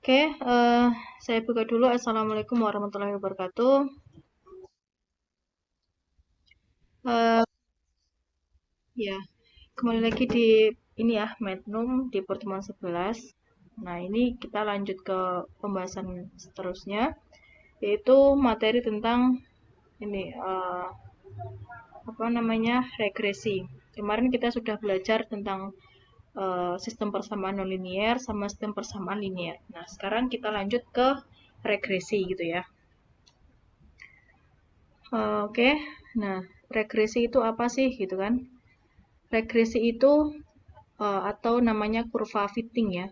Oke, saya buka dulu. Assalamualaikum warahmatullahi wabarakatuh. Eh, ya, kembali lagi di ini ya, Mednum di pertemuan 11. Nah, ini kita lanjut ke pembahasan seterusnya, yaitu materi tentang ini apa namanya regresi. Kemarin kita sudah belajar tentang sistem persamaan nonlinier sama sistem persamaan linier. Nah, sekarang kita lanjut ke regresi gitu ya. Oke, nah regresi itu apa sih gitu kan? Regresi itu atau namanya kurva fitting ya,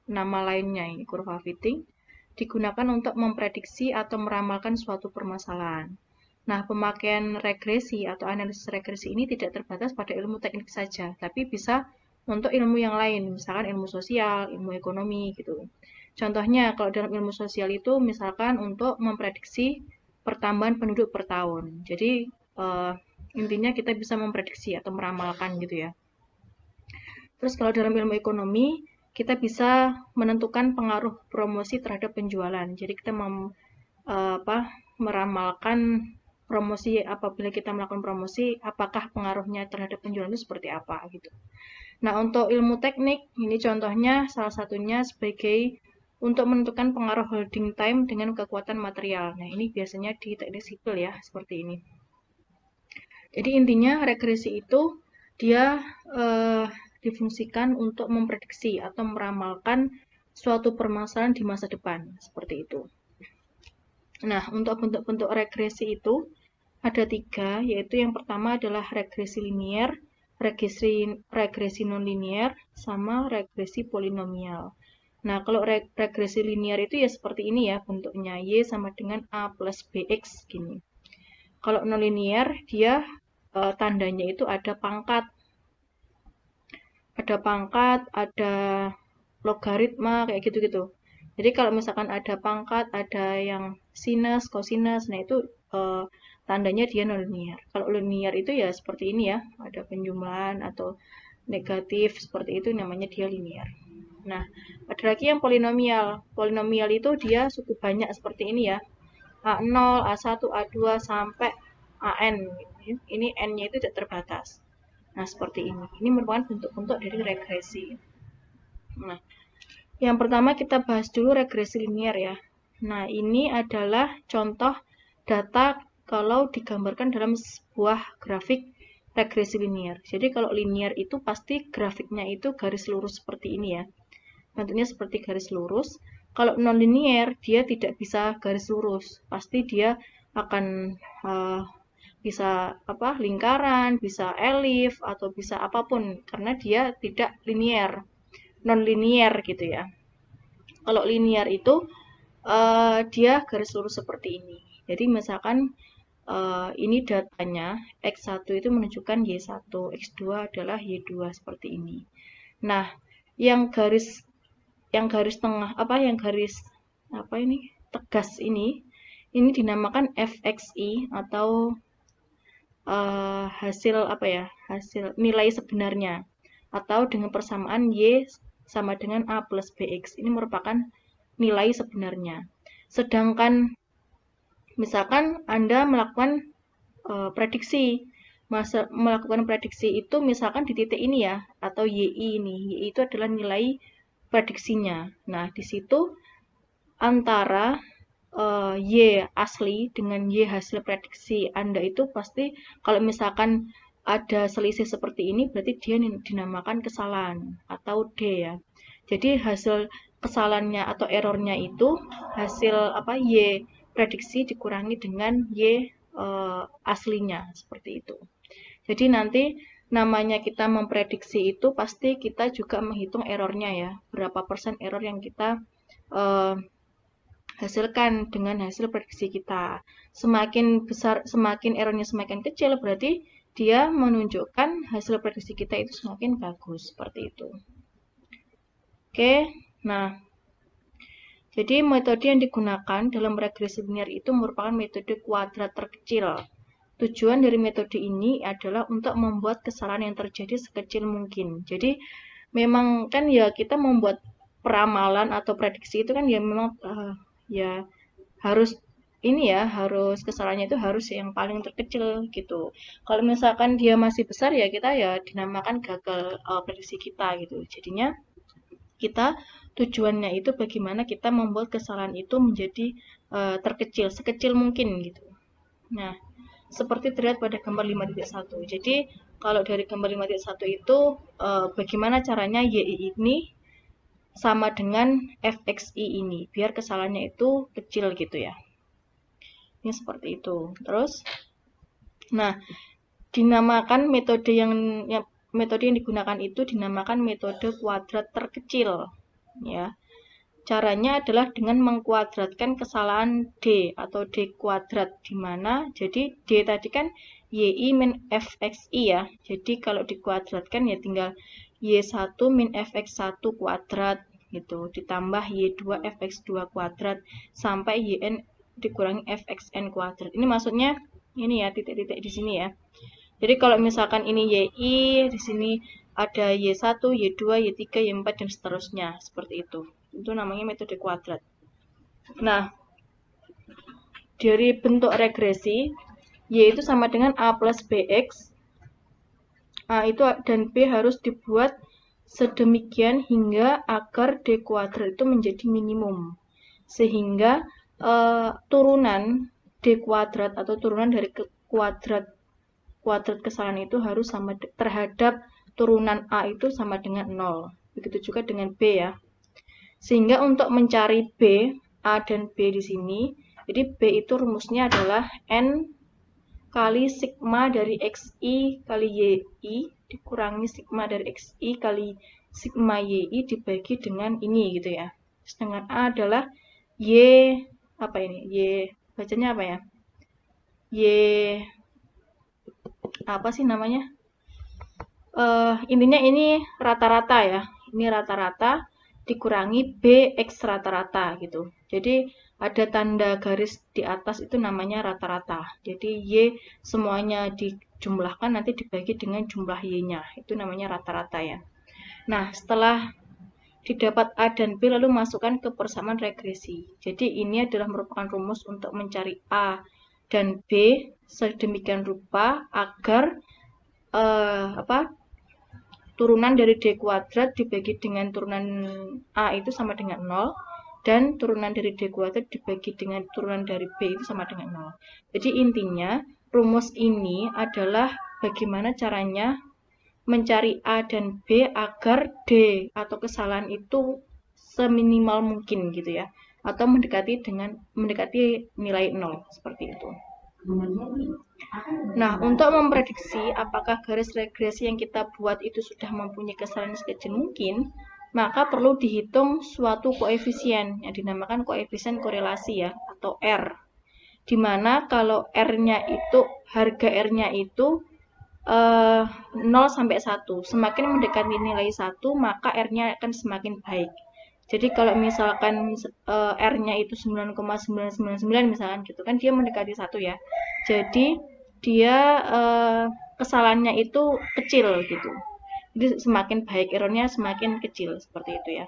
nama lainnya ini kurva fitting, digunakan untuk memprediksi atau meramalkan suatu permasalahan. Nah, pemakaian regresi atau analisis regresi ini tidak terbatas pada ilmu teknik saja, tapi bisa untuk ilmu yang lain, misalkan ilmu sosial, ilmu ekonomi gitu. Contohnya, kalau dalam ilmu sosial itu misalkan untuk memprediksi pertambahan penduduk per tahun. Jadi, intinya kita bisa memprediksi atau meramalkan gitu ya. Terus kalau dalam ilmu ekonomi, kita bisa menentukan pengaruh promosi terhadap penjualan. Jadi kita meramalkan promosi apabila kita melakukan promosi, apakah pengaruhnya terhadap penjualan itu seperti apa gitu. Nah, untuk ilmu teknik, ini contohnya salah satunya sebagai untuk menentukan pengaruh holding time dengan kekuatan material. Nah, ini biasanya di teknik sipil ya, seperti ini. Jadi intinya regresi itu dia eh, difungsikan untuk memprediksi atau meramalkan suatu permasalahan di masa depan, seperti itu. Nah, untuk bentuk-bentuk regresi itu ada tiga, yaitu yang pertama adalah regresi linier, regresi nonlinier, sama regresi polinomial. Nah, kalau regresi linier itu ya seperti ini ya bentuknya, Y sama dengan A plus BX gini. Kalau nonlinier, dia tandanya itu ada logaritma kayak gitu-gitu. Jadi kalau misalkan ada pangkat, ada yang sinus, kosinus, nah itu tandanya dia nonlinear. Kalau linear itu ya seperti ini ya, ada penjumlahan atau negatif seperti itu namanya dia linear. Nah, ada lagi yang polinomial. Polinomial itu dia cukup banyak seperti ini ya. A0, A1, A2 sampai AN. Ini N-nya itu tidak terbatas. Nah, seperti ini. Ini merupakan bentuk-bentuk dari regresi. Nah, yang pertama kita bahas dulu regresi linier ya. Nah, ini adalah contoh data kalau digambarkan dalam sebuah grafik regresi linier. Jadi kalau linier itu pasti grafiknya itu garis lurus seperti ini ya. Bentuknya seperti garis lurus. Kalau non-linier dia tidak bisa garis lurus. Pasti dia akan bisa lingkaran, bisa elif atau bisa apapun karena dia tidak linier, non-linier gitu ya. Kalau linear itu dia garis lurus seperti ini. Jadi misalkan ini datanya X1 itu menunjukkan Y1, X2 adalah Y2 seperti ini. Nah, yang garis tengah yang garis tegas ini dinamakan FXI atau hasil nilai sebenarnya atau dengan persamaan Y sama dengan A plus BX. Ini merupakan nilai sebenarnya. Sedangkan misalkan Anda melakukan prediksi, melakukan prediksi itu misalkan di titik ini ya, atau YI ini. YI itu adalah nilai prediksinya. Nah, di situ antara Y asli dengan Y hasil prediksi Anda itu pasti kalau misalkan ada selisih seperti ini berarti dia dinamakan kesalahan atau D ya. Jadi hasil kesalahannya atau errornya itu hasil Y prediksi dikurangi dengan Y aslinya seperti itu. Jadi nanti namanya kita memprediksi itu pasti kita juga menghitung errornya ya. Berapa persen error yang kita eh, hasilkan dengan hasil prediksi kita. Semakin besar, semakin errornya semakin kecil, berarti dia menunjukkan hasil prediksi kita itu semakin bagus, seperti itu. Oke, nah, jadi metode yang digunakan dalam regresi linear itu merupakan metode kuadrat terkecil. Tujuan dari metode ini adalah untuk membuat kesalahan yang terjadi sekecil mungkin. Jadi, memang kan ya kita membuat peramalan atau prediksi itu kan ya memang ya harus ini ya, harus kesalahannya itu harus yang paling terkecil gitu. Kalau misalkan dia masih besar ya kita ya dinamakan gagal prediksi kita gitu. Jadinya kita tujuannya itu bagaimana kita membuat kesalahan itu menjadi terkecil, sekecil mungkin gitu. Nah, seperti terlihat pada gambar 5.1. Jadi, kalau dari gambar 5.1 itu bagaimana caranya YI ini sama dengan FXI ini, biar kesalahannya itu kecil gitu ya. Ini seperti itu. Terus, nah, dinamakan metode yang digunakan itu dinamakan metode kuadrat terkecil, ya. Caranya adalah dengan mengkuadratkan kesalahan D atau D kuadrat, di mana jadi D tadi kan YI min FXI ya. Jadi kalau dikuadratkan ya tinggal Y1 min FX1 kuadrat gitu, ditambah Y2 FX2 kuadrat sampai YN dikurangi FXN kuadrat. Ini maksudnya ini ya, titik-titik di sini ya. Jadi kalau misalkan ini YI, di sini ada Y1, Y2, Y3, Y4, dan seterusnya. Seperti itu. Itu namanya metode kuadrat. Nah, dari bentuk regresi, Y itu sama dengan A plus BX. A itu dan B harus dibuat sedemikian hingga agar D kuadrat itu menjadi minimum. Sehingga turunan D kuadrat atau turunan dari kuadrat kesalahan itu harus sama terhadap turunan A itu sama dengan 0. Begitu juga dengan B ya. Sehingga untuk mencari B, A dan B di sini, jadi B itu rumusnya adalah N kali sigma dari XI kali YI dikurangi sigma dari XI kali sigma YI dibagi dengan ini gitu ya. Sedangkan A adalah Y, apa ini? Y, bacanya apa ya? Y, apa sih namanya? Intinya ini rata-rata ya. Ini rata-rata dikurangi BX rata-rata gitu. Jadi ada tanda garis di atas itu namanya rata-rata. Jadi Y semuanya dijumlahkan nanti dibagi dengan jumlah Y-nya. Itu namanya rata-rata ya. Nah, setelah didapat A dan B lalu masukkan ke persamaan regresi. Jadi ini adalah merupakan rumus untuk mencari A dan B sedemikian rupa agar turunan dari D kuadrat dibagi dengan turunan A itu sama dengan 0, dan turunan dari D kuadrat dibagi dengan turunan dari B itu sama dengan 0. Jadi intinya, rumus ini adalah bagaimana caranya mencari A dan B agar D atau kesalahan itu seminimal mungkin gitu ya, atau mendekati nilai 0 seperti itu. Nah, untuk memprediksi apakah garis regresi yang kita buat itu sudah mempunyai kesalahan sekecil mungkin, maka perlu dihitung suatu koefisien yang dinamakan koefisien korelasi ya, atau R. Dimana kalau R-nya itu, harga R-nya itu 0 sampai 1. Semakin mendekati nilai 1, maka R-nya akan semakin baik. Jadi kalau misalkan R-nya itu 9,999 misalkan gitu kan, dia mendekati 1 ya. Jadi dia kesalahannya itu kecil gitu. Jadi semakin baik, errornya semakin kecil seperti itu ya.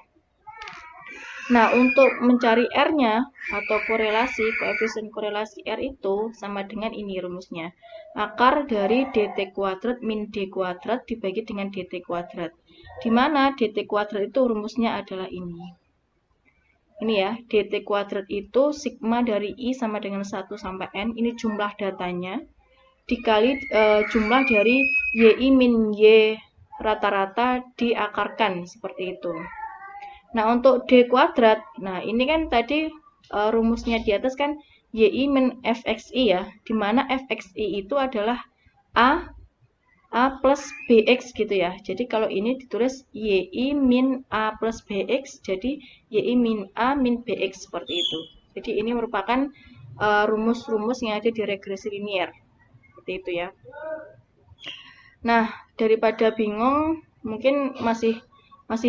Nah, untuk mencari R-nya atau koefisien korelasi R itu sama dengan ini rumusnya. Akar dari DT kuadrat min D kuadrat dibagi dengan DT kuadrat. Di mana DT kuadrat itu rumusnya adalah ini. Ini ya, DT kuadrat itu sigma dari I sama dengan 1 sampai N. Ini jumlah datanya. Dikali jumlah dari YI min Y rata-rata diakarkan seperti itu. Nah, untuk D kuadrat, nah ini kan tadi rumusnya di atas kan YI min FXI ya, dimana FXI itu adalah A plus BX gitu ya. Jadi kalau ini ditulis YI min A plus BX, jadi YI min A min BX seperti itu. Jadi ini merupakan rumus-rumus yang ada di regresi linier. Seperti itu ya. Nah, daripada bingung, mungkin masih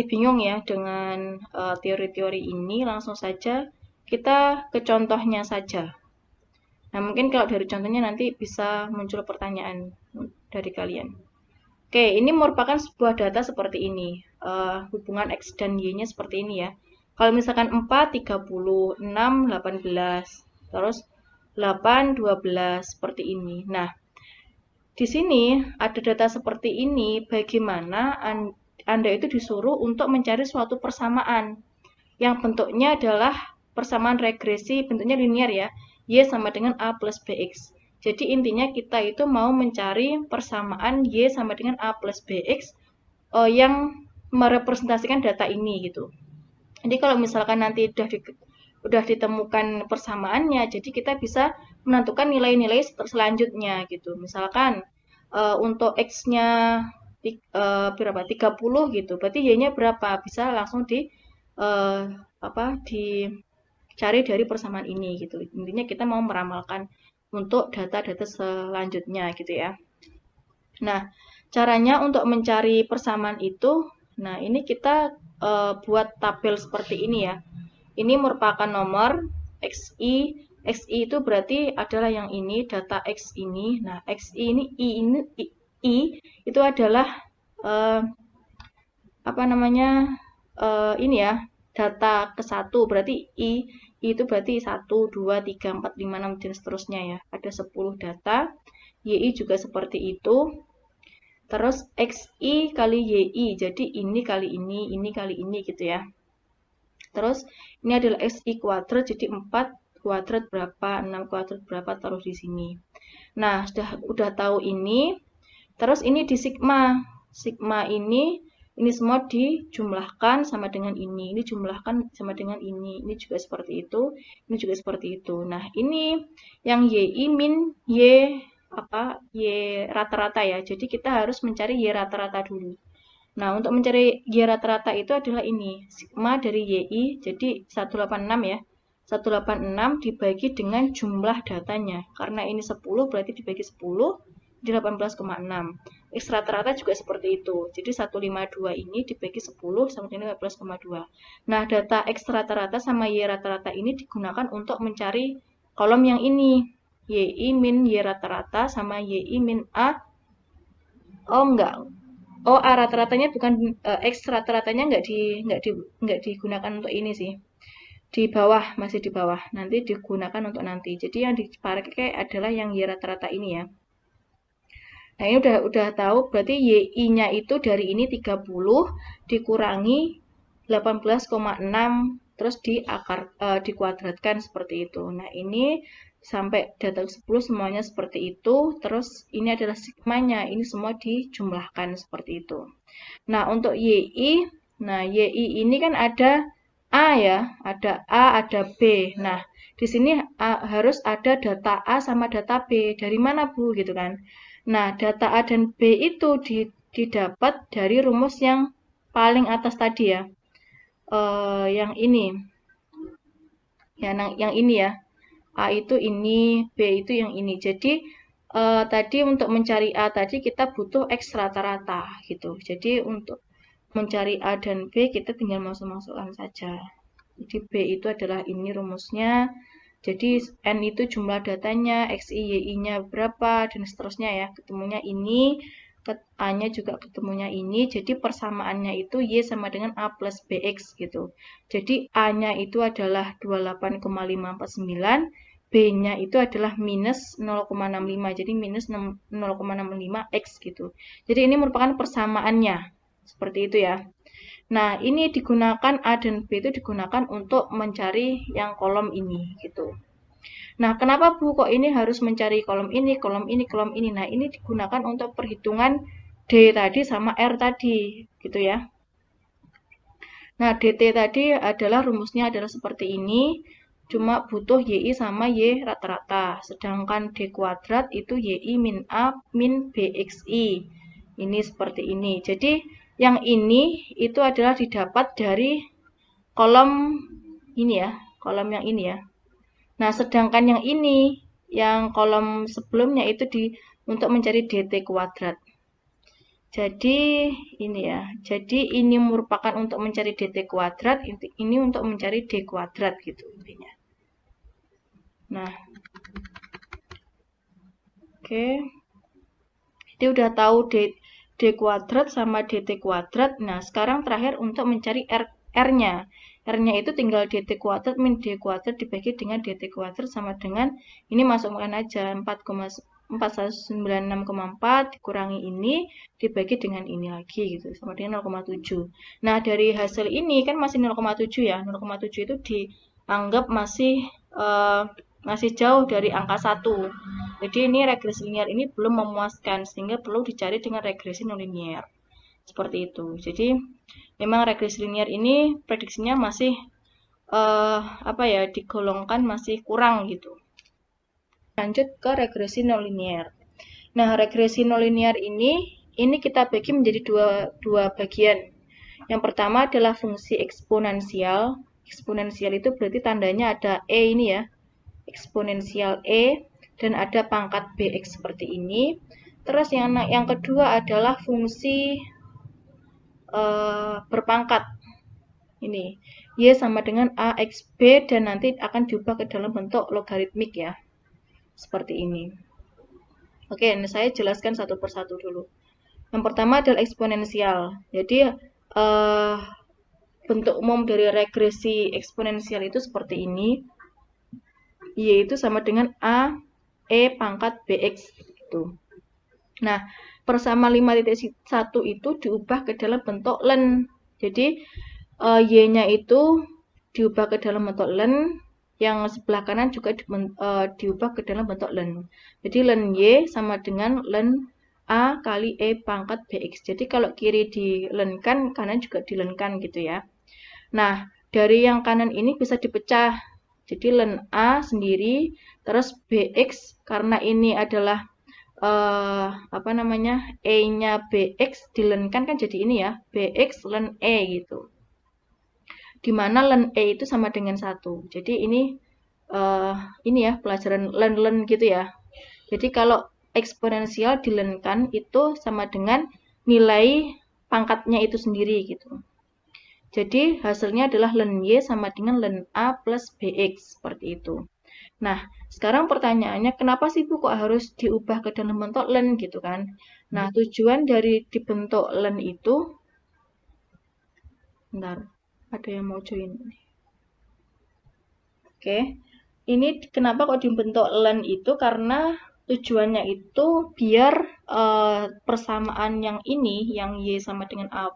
bingung ya dengan teori-teori ini, langsung saja kita ke contohnya saja. Nah, mungkin kalau dari contohnya nanti bisa muncul pertanyaan dari kalian. Oke, ini merupakan sebuah data seperti ini. hubungan X dan Y-nya seperti ini ya. Kalau misalkan 4, 30, 6, 18, terus 8, 12, seperti ini. Nah, di sini ada data seperti ini, bagaimana Anda itu disuruh untuk mencari suatu persamaan yang bentuknya adalah persamaan regresi, bentuknya linear ya, Y sama dengan A plus BX. Jadi intinya kita itu mau mencari persamaan Y sama dengan A plus BX yang merepresentasikan data ini gitu. Jadi kalau misalkan nanti udah ditemukan persamaannya, jadi kita bisa menentukan nilai-nilai selanjutnya gitu. Misalkan untuk X-nya berapa? 30 gitu. Berarti Y-nya berapa? Bisa langsung dicari dari persamaan ini gitu. Intinya kita mau meramalkan untuk data-data selanjutnya gitu ya. Nah, caranya untuk mencari persamaan itu, nah ini kita buat tabel seperti ini ya. Ini merupakan nomor XI. XI itu berarti adalah yang ini, data X ini. Nah, XI ini, I itu adalah ini ya, data ke-1. Berarti I itu berarti 1, 2, 3, 4, 5, 6, dan seterusnya ya. Ada 10 data. YI juga seperti itu. Terus XI kali YI, jadi ini kali ini kali ini gitu ya. Terus ini adalah XI kuadrat, jadi 4 kuadrat berapa, 6 kuadrat berapa, taruh di sini. Nah, udah tahu ini. Terus ini di sigma. Sigma ini semua dijumlahkan sama dengan ini jumlahkan sama dengan ini juga seperti itu, ini juga seperti itu. Nah, ini yang YI min Y rata-rata ya. Jadi kita harus mencari Y rata-rata dulu. Nah, untuk mencari Y rata-rata itu adalah ini, sigma dari YI, jadi 186 ya. 186 dibagi dengan jumlah datanya. Karena ini 10 berarti dibagi 10, di 18,6. X rata-rata juga seperti itu. Jadi 152 ini dibagi 10 sama dengan 18,2. Nah, data X rata-rata sama Y rata-rata ini digunakan untuk mencari kolom yang ini. YI min Y rata-rata sama YI min A. Oh, enggak. Oh, A rata-ratanya bukan X rata-ratanya enggak digunakan untuk ini sih. Di bawah, masih di bawah. Nanti digunakan untuk nanti. Jadi yang dipakai adalah yang Y rata-rata ini ya. Nah, ini udah tahu berarti YI-nya itu dari ini 30 dikurangi 18,6 terus dikuadratkan seperti itu. Nah, ini sampai data 10 semuanya seperti itu. Terus ini adalah sigmanya, ini semua dijumlahkan seperti itu. Nah, untuk YI, nah YI ini kan ada A ya, ada A, ada B. Nah, di sini harus ada data A sama data B. Dari mana, Bu? Gitu kan. Nah, data A dan B itu didapat dari rumus yang paling atas tadi ya. Yang ini. Yang ini ya. A itu ini, B itu yang ini. Jadi, tadi untuk mencari A tadi kita butuh X rata-rata gitu. Jadi, untuk mencari A dan B kita tinggal masuk-masukkan saja. Jadi, B itu adalah ini rumusnya. Jadi N itu jumlah datanya, XI, YI-nya berapa, dan seterusnya ya. Ketemunya ini, A-nya juga ketemunya ini. Jadi persamaannya itu Y sama dengan A plus BX gitu. Jadi A-nya itu adalah 28,549, B-nya itu adalah minus 0,65. Jadi minus 0,65X gitu. Jadi ini merupakan persamaannya. Seperti itu ya. Nah, ini digunakan A dan B itu digunakan untuk mencari yang kolom ini gitu. Nah, kenapa Bu kok ini harus mencari kolom ini, kolom ini, kolom ini? Nah, ini digunakan untuk perhitungan D tadi sama R tadi gitu ya. Nah, DT tadi adalah rumusnya adalah seperti ini. Cuma butuh YI sama Y rata-rata. Sedangkan D kuadrat itu YI min A min BXI. Ini seperti ini. Jadi, yang ini itu adalah didapat dari kolom ini ya, kolom yang ini ya. Nah, sedangkan yang ini, yang kolom sebelumnya itu untuk mencari DT kuadrat. Jadi, ini ya. Jadi, ini merupakan untuk mencari DT kuadrat, ini untuk mencari D kuadrat gitu intinya. Nah, oke. Jadi udah tahu D kuadrat sama DT kuadrat. Nah, sekarang terakhir untuk mencari R-nya. R-nya itu tinggal DT kuadrat min D kuadrat dibagi dengan DT kuadrat sama dengan, ini masukkan aja, 4196,4 dikurangi ini, dibagi dengan ini lagi, gitu, sama dengan 0,7. Nah, dari hasil ini kan masih 0,7 ya, 0,7 itu dianggap masih jauh dari angka 1. Jadi ini regresi linear ini belum memuaskan, sehingga perlu dicari dengan regresi nonlinear. Seperti itu. Jadi memang regresi linear ini prediksinya masih digolongkan masih kurang gitu. Lanjut ke regresi nonlinear. Nah, regresi nonlinear ini kita bagi menjadi dua bagian. Yang pertama adalah fungsi eksponensial. Eksponensial itu berarti tandanya ada E ini ya. Eksponensial E dan ada pangkat BX seperti ini. Terus yang kedua adalah fungsi berpangkat. Ini Y sama dengan AX B dan nanti akan diubah ke dalam bentuk logaritmik ya. Seperti ini. Oke, ini saya jelaskan satu persatu dulu. Yang pertama adalah eksponensial. Jadi bentuk umum dari regresi eksponensial itu seperti ini. Y itu sama dengan A E pangkat BX gitu. Nah, persamaan 5.1 itu diubah ke dalam bentuk len. Jadi Y-nya itu diubah ke dalam bentuk len, yang sebelah kanan juga diubah ke dalam bentuk len. Jadi len Y sama dengan len A kali E pangkat BX. Jadi kalau kiri dilenkan, kanan juga dilenkan gitu ya. Nah, dari yang kanan ini bisa dipecah. Jadi len A sendiri, terus BX karena ini adalah E-nya BX dilenkan kan jadi ini ya, BX len E gitu. Dimana len E itu sama dengan 1. Jadi ini ya pelajaran len gitu ya. Jadi kalau eksponensial dilenkan itu sama dengan nilai pangkatnya itu sendiri gitu. Jadi hasilnya adalah len Y sama dengan len A plus BX, seperti itu. Nah, sekarang pertanyaannya, kenapa sih Bu kok harus diubah ke dalam bentuk len gitu kan? Nah, tujuan dari dibentuk len itu, bentar, ada yang mau join. Oke, ini kenapa kok dibentuk len itu? Karena tujuannya itu biar persamaan yang ini, yang Y sama dengan A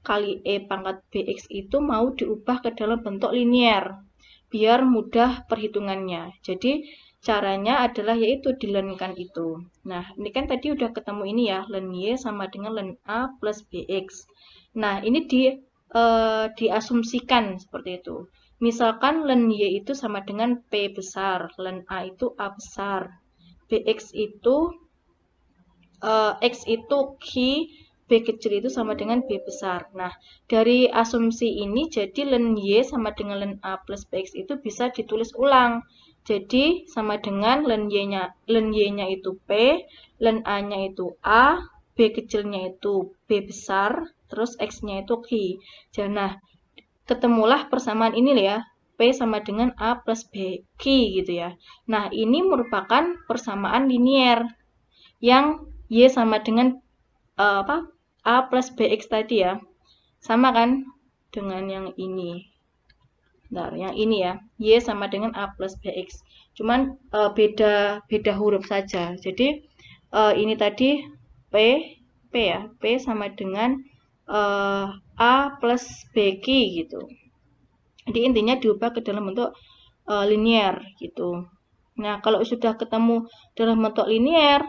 kali E pangkat BX itu mau diubah ke dalam bentuk linear biar mudah perhitungannya. Jadi caranya adalah yaitu dilenkan itu. Nah, ini kan tadi udah ketemu ini ya, len Y sama dengan len A plus BX. Nah, ini diasumsikan seperti itu. Misalkan len Y itu sama dengan P besar, len A itu A besar, BX itu X itu Q, B kecil itu sama dengan B besar. Nah, dari asumsi ini jadi len Y sama dengan len A plus BX itu bisa ditulis ulang. Jadi sama dengan len Y-nya itu P, len A-nya itu A, B kecilnya itu B besar, terus X-nya itu Q. Jadi, nah, ketemulah persamaan ini ya, P sama dengan A plus B Q gitu ya. Nah, ini merupakan persamaan linear yang Y sama dengan A plus BX tadi ya. Sama kan dengan yang ini. Bentar, yang ini ya. Y sama dengan A plus BX. Cuman beda huruf saja. Jadi ini tadi P ya. P sama dengan A plus BQ gitu. Jadi intinya diubah ke dalam bentuk linear gitu. Nah, kalau sudah ketemu dalam bentuk linear,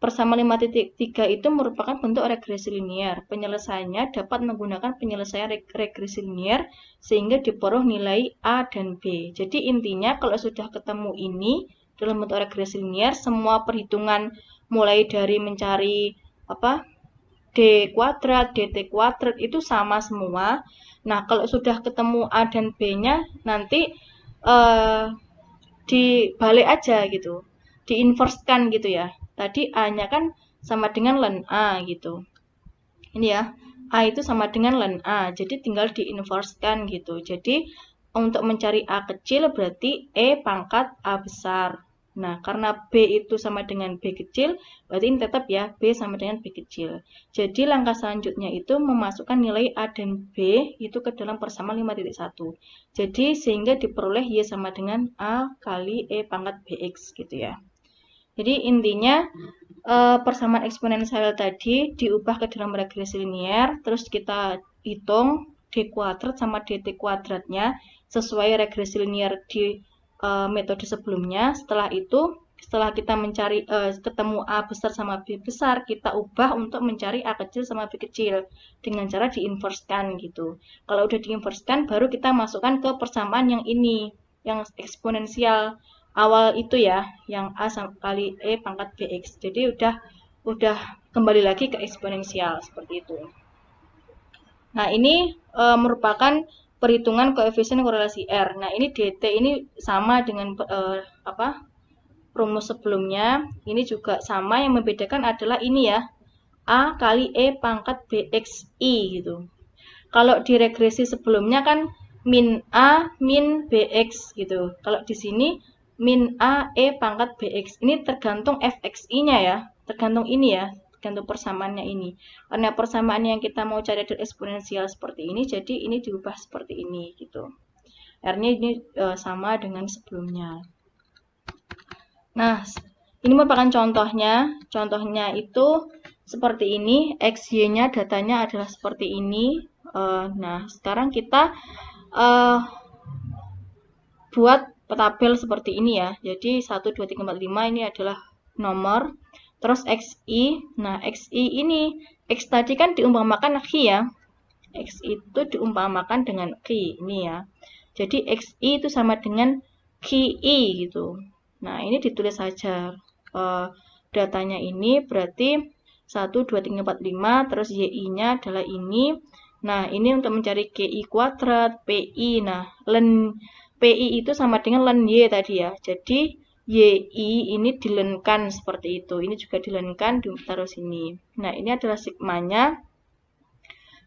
persamaan 5.3 itu merupakan bentuk regresi linear. Penyelesaiannya dapat menggunakan penyelesaian regresi linear sehingga diperoleh nilai A dan B. Jadi intinya kalau sudah ketemu ini dalam bentuk regresi linear, semua perhitungan mulai dari mencari D kuadrat, DT kuadrat itu sama semua. Nah, kalau sudah ketemu A dan B-nya nanti dibalik aja gitu. Diinversekan gitu ya. Tadi A-nya kan sama dengan len A gitu. Ini ya, A itu sama dengan len A. Jadi tinggal diinversekan gitu. Jadi untuk mencari A kecil berarti E pangkat A besar. Nah, karena B itu sama dengan B kecil, berarti ini tetap ya, B sama dengan B kecil. Jadi, langkah selanjutnya itu memasukkan nilai A dan B itu ke dalam persamaan 5.1. Jadi, sehingga diperoleh Y sama dengan A kali E pangkat BX gitu ya. Jadi, intinya persamaan eksponensial tadi diubah ke dalam regresi linier, terus kita hitung D kuadrat sama DT kuadratnya sesuai regresi linier di metode sebelumnya. Setelah kita mencari ketemu A besar sama B besar, kita ubah untuk mencari A kecil sama B kecil dengan cara diinverskan gitu. Kalau udah diinverskan, baru kita masukkan ke persamaan yang ini, yang eksponensial awal itu ya, yang A kali E pangkat BX. Jadi udah kembali lagi ke eksponensial seperti itu. Nah, ini merupakan perhitungan koefisien korelasi R. Nah, ini DT ini sama dengan rumus sebelumnya. Ini juga sama, yang membedakan adalah ini ya, A kali E pangkat BXI gitu. Kalau di regresi sebelumnya kan min A min BX gitu. Kalau di sini min A E pangkat BX. Ini tergantung fxi-nya ya. Tergantung ini ya. Tergantung persamaannya ini. Karena persamaan yang kita mau cari adalah eksponensial seperti ini, jadi ini diubah seperti ini gitu. R-nya ini sama dengan sebelumnya. Nah, ini merupakan contohnya. Contohnya itu seperti ini. XY-nya datanya adalah seperti ini. Nah, sekarang kita buat tabel seperti ini ya. Jadi 1, 2, 3, 4, 5 ini adalah nomor. Terus XI, nah XI ini, X tadi kan diumpamakan Q ya. X itu diumpamakan dengan Q, ini ya. Jadi XI itu sama dengan QI gitu. Nah, ini ditulis saja. Datanya ini berarti 1, 2, 3, 4, 5, terus YI-nya adalah ini. Nah, ini untuk mencari KI kuadrat, PI. Nah, len PI itu sama dengan len Y tadi ya. Jadi, YI ini dilenkan seperti itu. Ini juga dilenkan, ditaruh sini. Nah, ini adalah sigmanya.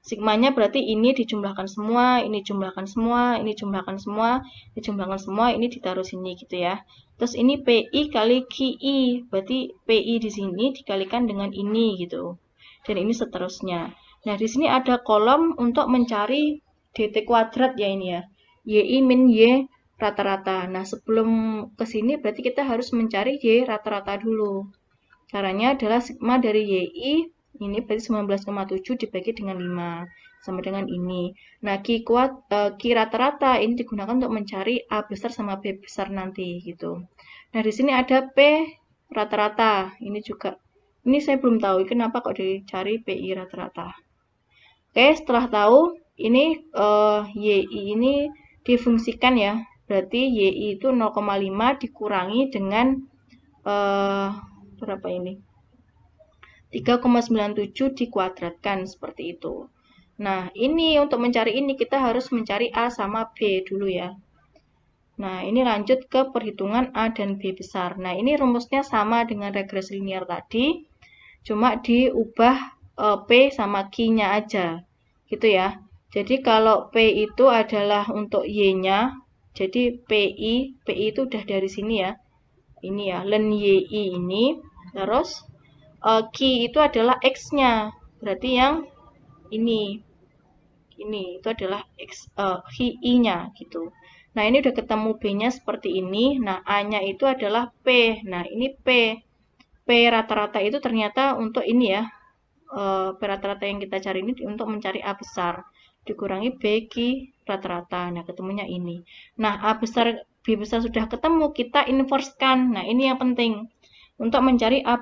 Sigmanya berarti ini dijumlahkan semua, ini jumlahkan semua, ini jumlahkan semua, ini jumlahkan semua, ini ditaruh sini gitu ya. Terus ini PI kali QI, berarti PI di sini dikalikan dengan ini gitu. Dan ini seterusnya. Nah, di sini ada kolom untuk mencari DT kuadrat ya ini ya. YI min Y rata-rata. Nah, sebelum ke sini berarti kita harus mencari Y rata-rata dulu. Caranya adalah sigma dari YI, ini berarti 19,7 dibagi dengan 5, sama dengan ini. Nah, Q rata-rata ini digunakan untuk mencari A besar sama B besar nanti, gitu. Nah, di sini ada P rata-rata, ini juga. Ini saya belum tahu, kenapa kok dicari PI rata-rata. Oke, setelah tahu, ini YI ini difungsikan ya. Berarti YI itu 0,5 dikurangi dengan berapa ini? 3,97 dikuadratkan seperti itu. Nah, ini untuk mencari ini kita harus mencari A sama B dulu ya. Nah, ini lanjut ke perhitungan A dan B besar. Nah, ini rumusnya sama dengan regresi linier tadi, cuma diubah P sama Q-nya aja. Gitu ya. Jadi kalau P itu adalah untuk Y-nya, jadi PI itu udah dari sini ya. Ini ya, len YI ini. Terus Q itu adalah X-nya. Berarti yang ini itu adalah I-nya gitu. Nah, ini udah ketemu B-nya seperti ini. Nah, A-nya itu adalah P. Nah, ini P. P rata-rata itu ternyata untuk ini ya. P rata-rata yang kita cari ini untuk mencari A besar. Dikurangi B, Q rata-rata. Nah, ketemunya ini. Nah, A besar, B besar sudah ketemu, kita inversekan. Nah, ini yang penting. Untuk mencari A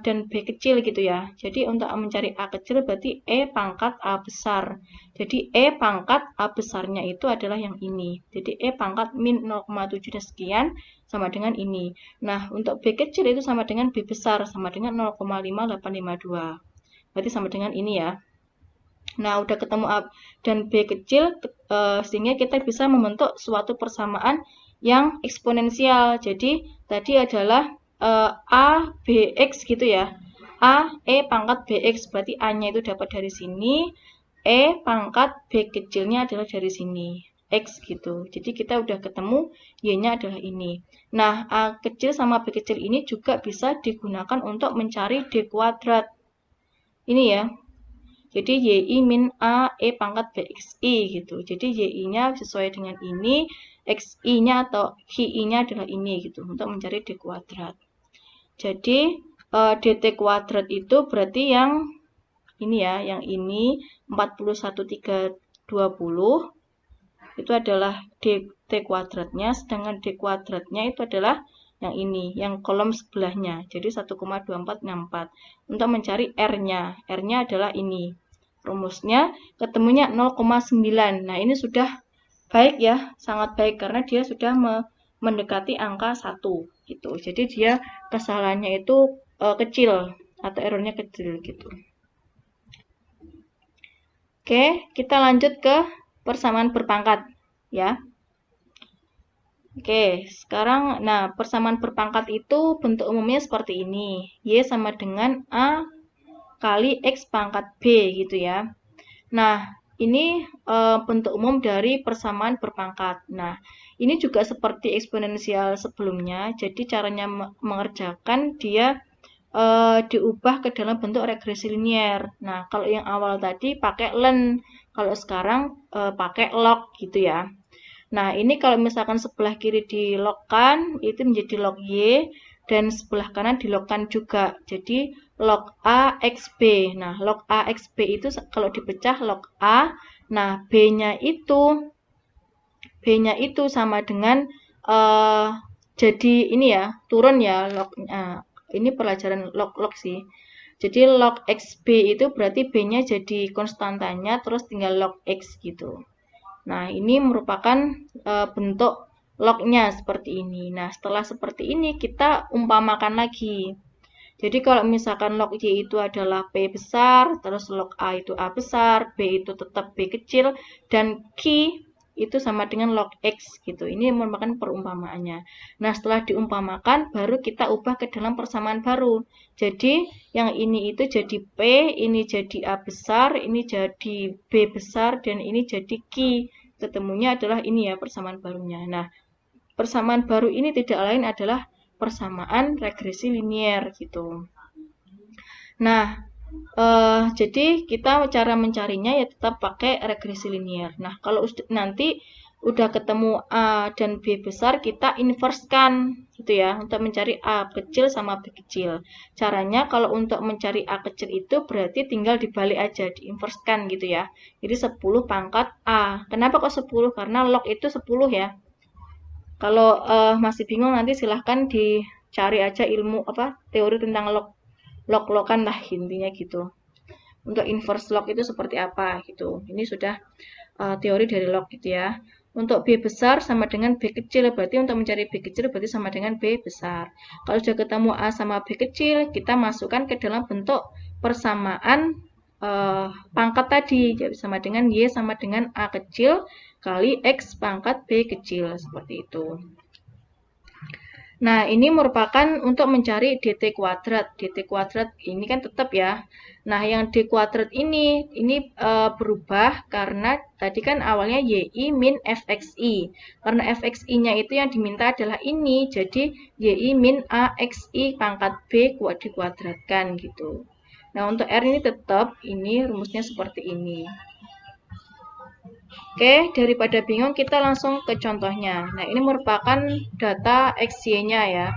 dan B kecil gitu ya. Jadi untuk mencari A kecil berarti E pangkat A besar. Jadi E pangkat A besarnya itu adalah yang ini. Jadi E pangkat min 0,7 dan sekian sama dengan ini. Nah, untuk B kecil itu sama dengan B besar, sama dengan 0,5852. Berarti sama dengan ini ya. Nah, udah ketemu A dan B kecil, sehingga kita bisa membentuk suatu persamaan yang eksponensial. Jadi, tadi adalah A, BX gitu ya. A, E pangkat BX, berarti A-nya itu dapat dari sini. E pangkat B kecilnya adalah dari sini. X gitu. Jadi kita udah ketemu Y-nya adalah ini. Nah, A kecil sama B kecil ini juga bisa digunakan untuk mencari D kuadrat. Ini ya. Jadi YI min A E pangkat BXI gitu. Jadi YI-nya sesuai dengan ini, XI-nya atau KI-nya adalah ini gitu untuk mencari D kuadrat. Jadi DT kuadrat itu berarti yang ini ya, yang ini 41.320 itu adalah DT kuadratnya, sedangkan D kuadratnya itu adalah yang ini, yang kolom sebelahnya. Jadi 1,2464. Untuk mencari R-nya, R-nya adalah ini. Rumusnya ketemunya 0,9. Nah, ini sudah baik ya, sangat baik karena dia sudah mendekati angka 1 gitu. Jadi dia kesalahannya itu kecil atau errornya kecil gitu. Oke, kita lanjut ke persamaan berpangkat ya. Oke, sekarang nah persamaan berpangkat itu bentuk umumnya seperti ini. Y sama dengan A kali X pangkat B gitu ya. Nah, ini bentuk umum dari persamaan berpangkat. Nah, ini juga seperti eksponensial sebelumnya. Jadi caranya mengerjakan dia diubah ke dalam bentuk regresi linier. Nah, kalau yang awal tadi pakai len, kalau sekarang pakai log gitu ya. Nah, ini kalau misalkan sebelah kiri dilogkan, itu menjadi log Y, dan sebelah kanan dilogkan juga. Jadi, log A X B. Nah, log A X B itu kalau dipecah log A, nah B-nya itu sama dengan jadi ini ya, turun ya log. Ini pelajaran log sih. Jadi log XB itu berarti B-nya jadi konstantanya, terus tinggal log X gitu. Nah, ini merupakan bentuk lognya seperti ini. Nah, setelah seperti ini, kita umpamakan lagi. Jadi, kalau misalkan log Y itu adalah P besar, terus log A itu A besar, B itu tetap B kecil, dan Q itu sama dengan log X gitu. Ini merupakan perumpamaannya. Nah, setelah diumpamakan, baru kita ubah ke dalam persamaan baru. Jadi, yang ini itu jadi P, ini jadi A besar, ini jadi B besar, dan ini jadi Q. Ketemunya adalah ini ya, persamaan barunya. Nah, persamaan baru ini tidak lain adalah persamaan regresi linier gitu. Nah, jadi kita cara mencarinya ya tetap pakai regresi linier. Nah, kalau nanti udah ketemu A dan B besar, kita inverskan gitu ya, untuk mencari A kecil sama B kecil. Caranya kalau untuk mencari A kecil itu berarti tinggal dibalik aja, diinverskan gitu ya. Jadi 10 pangkat A. Kenapa kok 10? Karena log itu 10 ya. Kalau masih bingung nanti silahkan dicari aja ilmu teori tentang log-logan lah intinya gitu. Untuk inverse log itu seperti apa gitu. Ini sudah teori dari log gitu ya. Untuk B besar sama dengan B kecil, berarti untuk mencari B kecil berarti sama dengan B besar. Kalau sudah ketemu A sama B kecil, kita masukkan ke dalam bentuk persamaan pangkat tadi, jadi sama dengan Y sama dengan A kecil kali X pangkat B kecil, seperti itu. Nah, ini merupakan untuk mencari DT kuadrat. DT kuadrat ini kan tetap ya. Nah, yang D kuadrat ini berubah karena tadi kan awalnya YI min FXI. Karena FXI-nya itu yang diminta adalah ini. Jadi, YI min AXI pangkat B dikuadratkan gitu. Nah, untuk R ini tetap, ini rumusnya seperti ini. Oke, daripada bingung kita langsung ke contohnya. Nah, ini merupakan data XY-nya ya.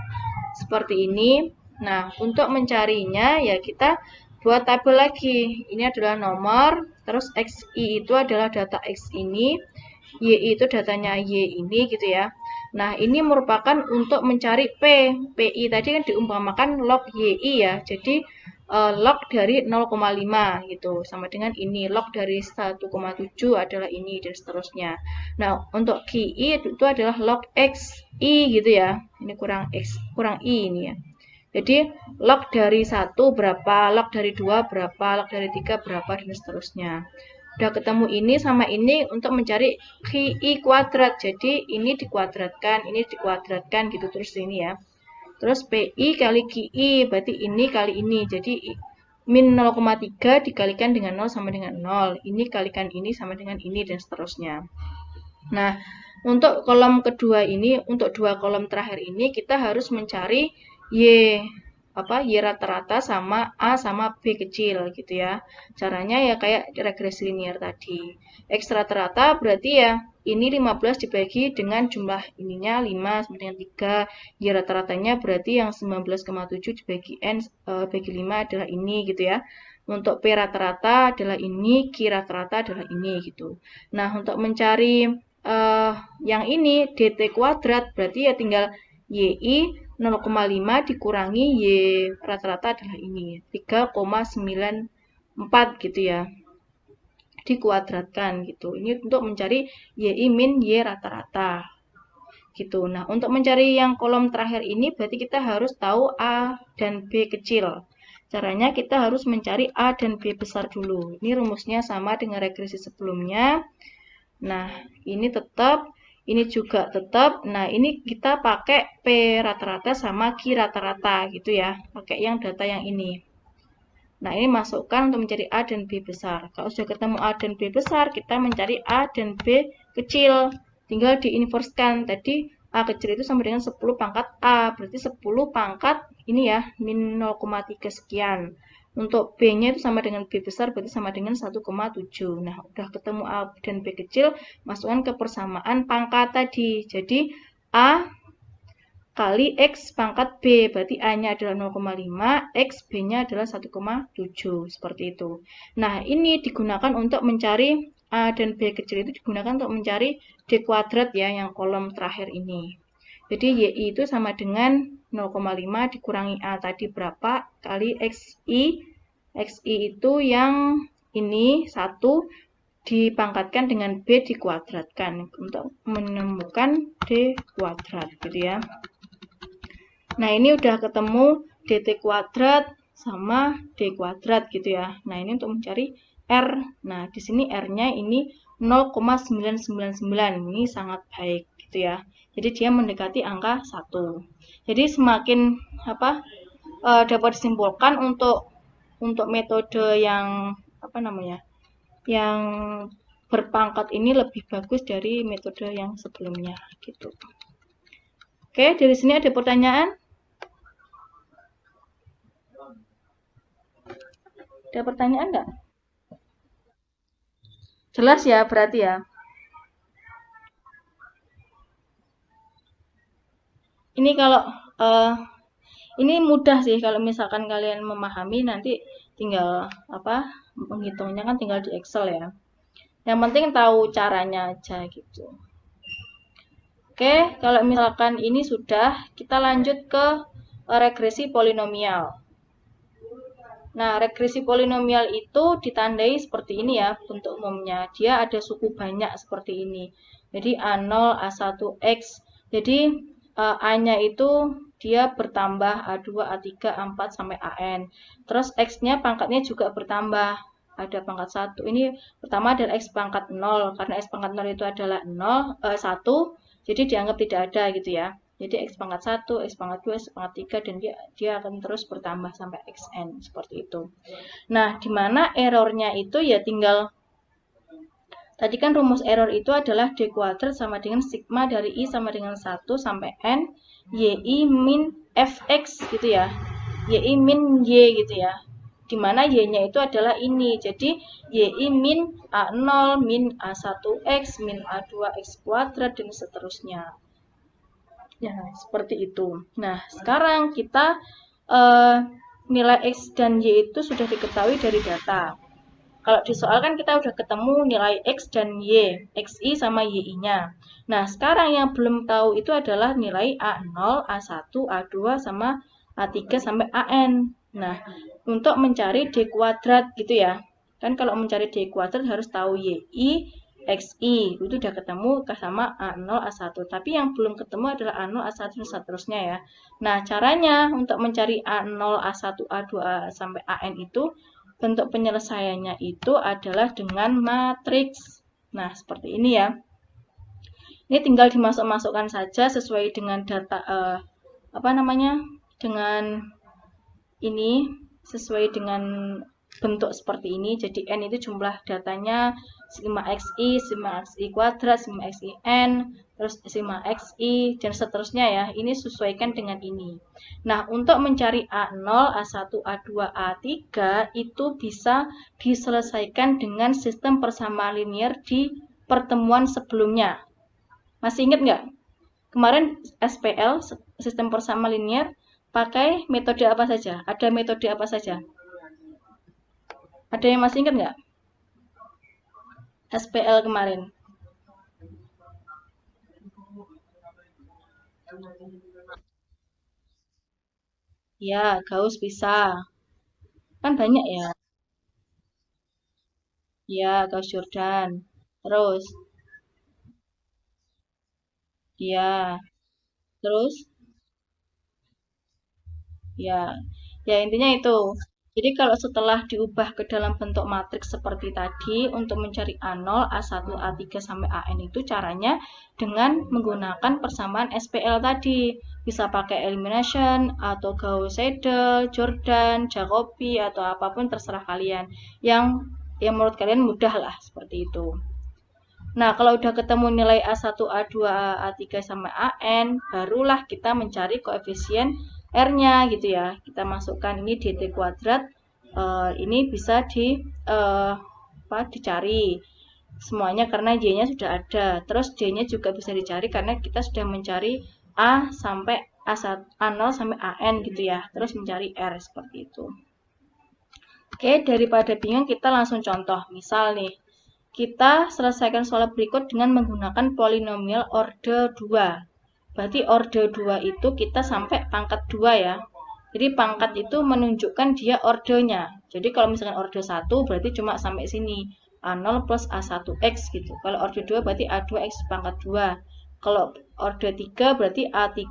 Seperti ini. Nah, untuk mencarinya ya kita buat tabel lagi. Ini adalah nomor, terus XI itu adalah data X ini, Y itu datanya Y ini gitu ya. Nah, ini merupakan untuk mencari P. PI tadi kan diumpamakan log YI ya. Jadi log dari 0,5 gitu sama dengan ini, log dari 1,7 adalah ini dan seterusnya. Nah, untuk QI itu adalah log XI gitu ya. Ini kurang X, kurang I ini ya. Jadi log dari 1 berapa, log dari 2 berapa, log dari 3 berapa dan seterusnya. Udah ketemu ini sama ini untuk mencari QI kuadrat. Jadi ini dikuadratkan gitu terus ini ya. Terus PI kali QI, berarti ini kali ini. Jadi, min 0,3 dikalikan dengan 0 sama dengan 0. Ini kalikan ini sama dengan ini, dan seterusnya. Nah, untuk kolom kedua ini, untuk dua kolom terakhir ini kita harus mencari Y Y rata-rata sama A sama B kecil gitu ya. Caranya ya kayak regresi linear tadi. X rata-rata berarti ya ini 15 dibagi dengan jumlah ininya 5 sama dengan 3. Y rata-ratanya berarti yang 19,7 dibagi N bagi 5 adalah ini gitu ya. Untuk P rata-rata adalah ini, Q rata-rata adalah ini gitu. Nah, untuk mencari yang ini dt kuadrat berarti ya tinggal YI 0,5 dikurangi Y rata-rata adalah ini 3,94 gitu ya, dikuadratkan gitu. Ini untuk mencari YI min Y rata-rata gitu. Nah, untuk mencari yang kolom terakhir ini berarti kita harus tahu A dan B kecil. Caranya kita harus mencari A dan B besar dulu. Ini rumusnya sama dengan regresi sebelumnya. Nah, ini tetap, ini juga tetap. Nah, ini kita pakai P rata-rata sama Q rata-rata gitu ya. Pakai yang data yang ini. Nah, ini masukkan untuk mencari A dan B besar. Kalau sudah ketemu A dan B besar, kita mencari A dan B kecil. Tinggal diinverskan. Tadi A kecil itu sama dengan 10 pangkat A. Berarti 10 pangkat ini ya, min 0,3 sekian. Untuk B-nya itu sama dengan B besar, berarti sama dengan 1,7. Nah, udah ketemu A dan B kecil, masukkan ke persamaan pangkat tadi. Jadi, A kali X pangkat B, berarti A-nya adalah 0,5, X B-nya adalah 1,7, seperti itu. Nah, ini digunakan untuk mencari A dan B kecil itu digunakan untuk mencari D kuadrat ya, yang kolom terakhir ini. Jadi YI itu sama dengan 0,5 dikurangi A tadi berapa kali XI. XI itu yang ini 1 dipangkatkan dengan B dikuadratkan untuk menemukan D kuadrat gitu ya. Nah, ini udah ketemu DT kuadrat sama D kuadrat gitu ya. Nah, ini untuk mencari R. Nah, di sini R-nya ini 0,999. Ini sangat baik gitu ya. Jadi dia mendekati angka 1. Jadi semakin dapat disimpulkan untuk metode yang yang berpangkat ini lebih bagus dari metode yang sebelumnya gitu. Oke, dari sini ada pertanyaan? Ada pertanyaan nggak? Jelas ya berarti ya. Ini kalau ini mudah sih kalau misalkan kalian memahami, nanti tinggal menghitungnya kan tinggal di Excel ya. Yang penting tahu caranya aja gitu. Oke, kalau misalkan ini sudah, kita lanjut ke regresi polinomial. Nah, regresi polinomial itu ditandai seperti ini ya bentuk umumnya. Dia ada suku banyak seperti ini. Jadi A0, A1X. Jadi A-nya itu dia bertambah A2, A3, A4 sampai AN. Terus X-nya pangkatnya juga bertambah. Ada pangkat 1. Ini pertama adalah X pangkat 0. Karena X pangkat 0 itu adalah 1. Jadi dianggap tidak ada gitu ya. Jadi X pangkat 1, X pangkat 2, X pangkat 3, dan dia akan terus bertambah sampai Xn, seperti itu. Nah, di mana errornya itu ya tinggal, tadi kan rumus error itu adalah D kuadrat sama dengan sigma dari I sama dengan 1 sampai N, YI min Fx gitu ya. YI min Y gitu ya. Dimana Y-nya itu adalah ini. Jadi YI min A0, min A1X, min A2X kuadrat, dan seterusnya. Ya, seperti itu. Nah, sekarang kita nilai X dan Y itu sudah diketahui dari data. Kalau di soal kan kita udah ketemu nilai X dan Y, XI sama YI-nya. Nah, sekarang yang belum tahu itu adalah nilai A0, A1, A2, sama A3 sampai AN. Nah, untuk mencari D kuadrat gitu ya. Kan kalau mencari D kuadrat harus tahu YI, XI. Itu udah ketemu sama A0, A1. Tapi yang belum ketemu adalah A0, A1, dan seterusnya ya. Nah, caranya untuk mencari A0, A1, A2, sampai AN itu, bentuk penyelesaiannya itu adalah dengan matriks. Nah, seperti ini ya. Ini tinggal dimasuk-masukkan saja sesuai dengan data dengan ini sesuai dengan bentuk seperti ini. Jadi N itu jumlah datanya, sigma xi, sigma xi kuadrat, sigma xi n, terus sigma xi, dan seterusnya ya. Ini sesuaikan dengan ini. Nah, untuk mencari A0, A1, A2, A3 itu bisa diselesaikan dengan sistem persamaan linear di pertemuan sebelumnya. Masih ingat nggak? Kemarin SPL, sistem persamaan linear, pakai metode apa saja? Ada metode apa saja? Ada yang masih ingat nggak? SPL kemarin. Ya, Gauss bisa. Kan banyak ya. Ya, Gauss Jordan. Terus, ya. Terus, ya. Ya, intinya itu. Jadi kalau setelah diubah ke dalam bentuk matriks seperti tadi untuk mencari A0, A1, A3 sampai AN itu caranya dengan menggunakan persamaan SPL tadi. Bisa pakai elimination atau Gauss-Seidel, Jordan, Jacobi atau apapun terserah kalian. Yang menurut kalian mudah lah seperti itu. Nah, kalau udah ketemu nilai A1, A2, A3 sampai AN, barulah kita mencari koefisien R-nya gitu ya. Kita masukkan ini dt kuadrat, ini bisa dicari semuanya karena Y-nya sudah ada. Terus D-nya juga bisa dicari karena kita sudah mencari A sampai A1, A0 sampai AN gitu ya. Terus mencari R seperti itu. Oke, daripada bingung kita langsung contoh. Misal nih, kita selesaikan soal berikut dengan menggunakan polinomial order 2. Berarti order 2 itu kita sampai pangkat 2 ya. Jadi pangkat itu menunjukkan dia ordernya. Jadi kalau misalkan order 1 berarti cuma sampai sini. A0 plus A1X gitu. Kalau order 2 berarti A2X pangkat 2. Kalau order 3 berarti A3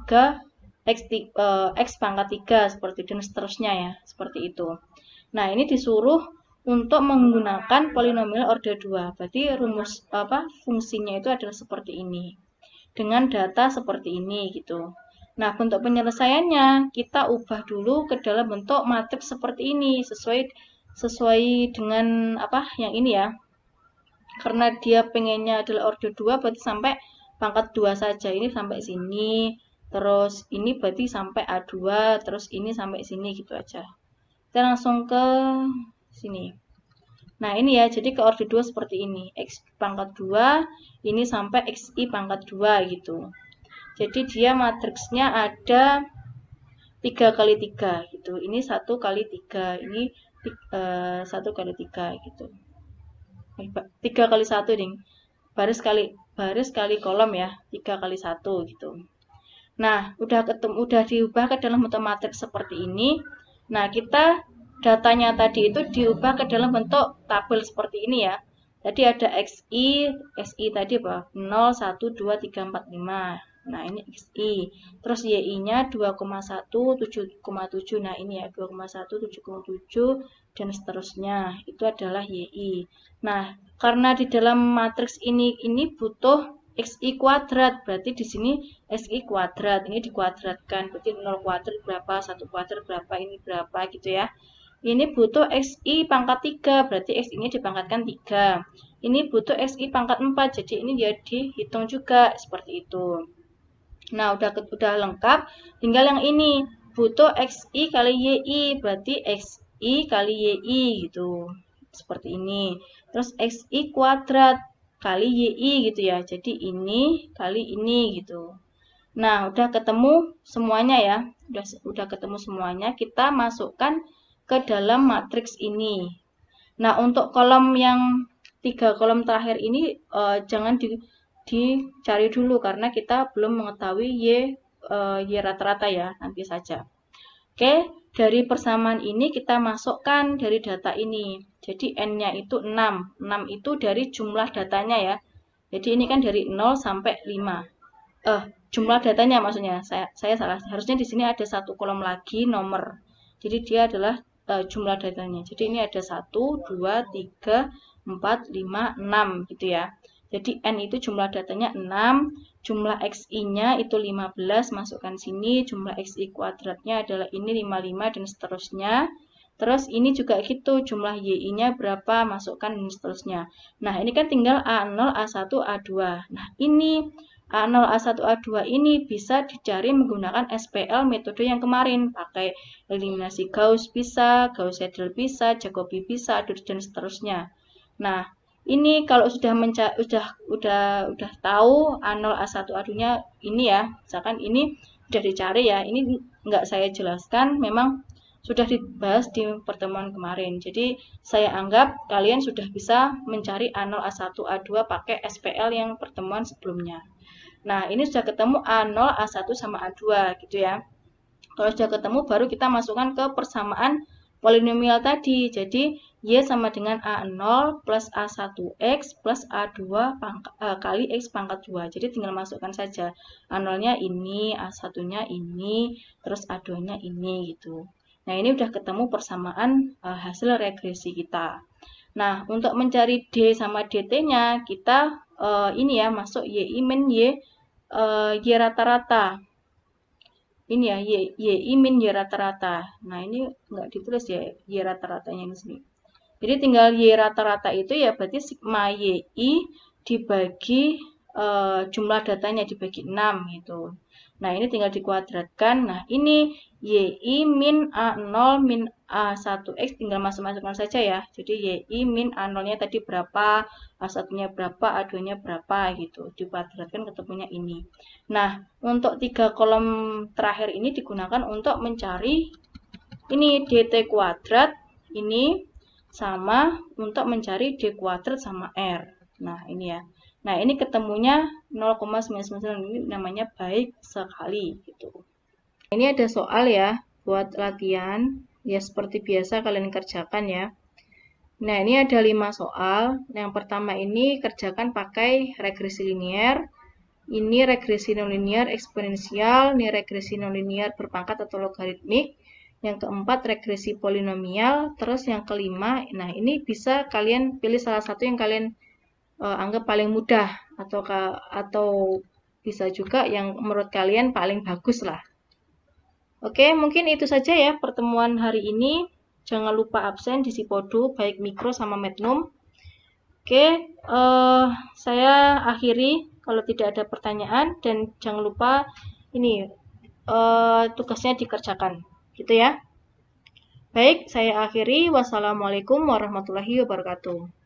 X pangkat 3 seperti itu dan seterusnya ya. Seperti itu. Nah, ini disuruh untuk menggunakan polinomial order 2. Berarti fungsinya itu adalah seperti ini. Dengan data seperti ini gitu. Nah, bentuk penyelesaiannya kita ubah dulu ke dalam bentuk matriks seperti ini sesuai dengan yang ini ya. Karena dia pengennya adalah order 2 berarti sampai pangkat 2 saja. Ini sampai sini. Terus ini berarti sampai A2, terus ini sampai sini gitu aja. Kita langsung ke sini. Nah, ini ya, jadi ke order 2 seperti ini. X pangkat 2, ini sampai XI pangkat 2 gitu. Jadi dia matriksnya ada 3 kali 3 gitu. Ini 1 kali 3, ini 1 kali 3 gitu. 3 kali 1 ding. Baris kali kolom ya, 3 kali 1 gitu. Nah, udah diubah ke dalam bentuk matriks seperti ini. Nah, kita datanya tadi itu diubah ke dalam bentuk tabel seperti ini ya. Jadi ada XI tadi apa? 0, 1, 2, 3, 4, 5. Nah, ini XI. Terus YI-nya 2,1, 7,7. Nah, ini ya 2,1, 7,7 dan seterusnya. Itu adalah YI. Nah, karena di dalam matriks ini butuh XI kuadrat, berarti di sini XI kuadrat, ini dikuadratkan, berarti 0 kuadrat berapa, 1 kuadrat berapa, ini berapa gitu ya. Ini butuh XI pangkat 3, berarti X ini dipangkatkan 3. Ini butuh XI pangkat 4, jadi ini ya dihitung juga, seperti itu. Nah, udah lengkap, tinggal yang ini, butuh XI kali YI, berarti XI kali YI gitu, seperti ini. Terus XI kuadrat kali YI gitu ya, jadi ini kali ini gitu. Nah, udah ketemu semuanya ya, udah ketemu semuanya, kita masukkan ke dalam matriks ini. Nah, untuk kolom yang 3 kolom terakhir ini jangan dicari dulu karena kita belum mengetahui Y rata-rata ya, nanti saja. Oke, dari persamaan ini kita masukkan dari data ini. Jadi N-nya itu 6. 6 itu dari jumlah datanya ya. Jadi ini kan dari 0 sampai 5. Jumlah datanya maksudnya. Saya salah. Harusnya di sini ada satu kolom lagi nomor. Jadi dia adalah jumlah datanya. Jadi ini ada 1, 2, 3, 4, 5, 6 gitu ya. Jadi N itu jumlah datanya 6, jumlah XI-nya itu 15, masukkan sini, jumlah XI kuadratnya adalah ini 55 dan seterusnya. Terus ini juga gitu, jumlah YI-nya berapa, masukkan dan seterusnya. Nah, ini kan tinggal A0, A1, A2. Nah, ini A0, A1, A2 ini bisa dicari menggunakan SPL metode yang kemarin. Pakai eliminasi Gauss bisa, Gauss-Seidel bisa, Jacobi bisa, dan seterusnya. Nah, ini kalau sudah udah tahu A0, A1, A2-nya ini ya, misalkan ini sudah dicari ya, ini nggak saya jelaskan, memang sudah dibahas di pertemuan kemarin. Jadi saya anggap kalian sudah bisa mencari A0, A1, A2 pakai SPL yang pertemuan sebelumnya. Nah, ini sudah ketemu A0, A1 sama A2 gitu ya. Kalau sudah ketemu baru kita masukkan ke persamaan polinomial tadi. Jadi Y sama dengan A0 plus A1X plus A2 kali X pangkat 2. Jadi tinggal masukkan saja. A0-nya ini, A1-nya ini, terus A2-nya ini gitu. Nah, ini udah ketemu persamaan hasil regresi kita. Nah, untuk mencari D sama DT-nya, kita ini ya, masuk YI min Y rata-rata. Ini ya, YI min Y rata-rata. Nah, ini nggak ditulis ya, Y rata-ratanya ini sini. Jadi tinggal Y rata-rata itu ya berarti sigma YI dibagi jumlah datanya dibagi 6 gitu. Nah, ini tinggal dikuadratkan. Nah, ini YI min A0 min A1X tinggal masuk-masukkan saja ya. Jadi YI min A0-nya tadi berapa, A1-nya berapa, A2-nya berapa gitu. Dikuadratkan ketemunya ini. Nah, untuk 3 kolom terakhir ini digunakan untuk mencari ini DT kuadrat, ini sama untuk mencari D kuadrat sama R. Nah, ini ya. Nah, ini ketemunya 0,999, ini namanya baik sekali gitu. Ini ada soal ya buat latihan. Ya seperti biasa kalian kerjakan ya. Nah, ini ada 5 soal. Yang pertama ini kerjakan pakai regresi linier. Ini regresi nonlinear eksponensial, ini regresi nonlinear berpangkat atau logaritmik. Yang keempat regresi polinomial, terus yang kelima, nah ini bisa kalian pilih salah satu yang kalian anggap paling mudah atau bisa juga yang menurut kalian paling bagus lah. Oke, mungkin itu saja ya pertemuan hari ini. Jangan lupa absen di Sipodo, baik mikro sama Mednum. Oke, saya akhiri kalau tidak ada pertanyaan dan jangan lupa ini tugasnya dikerjakan, gitu ya. Baik, saya akhiri. Wassalamualaikum warahmatullahi wabarakatuh.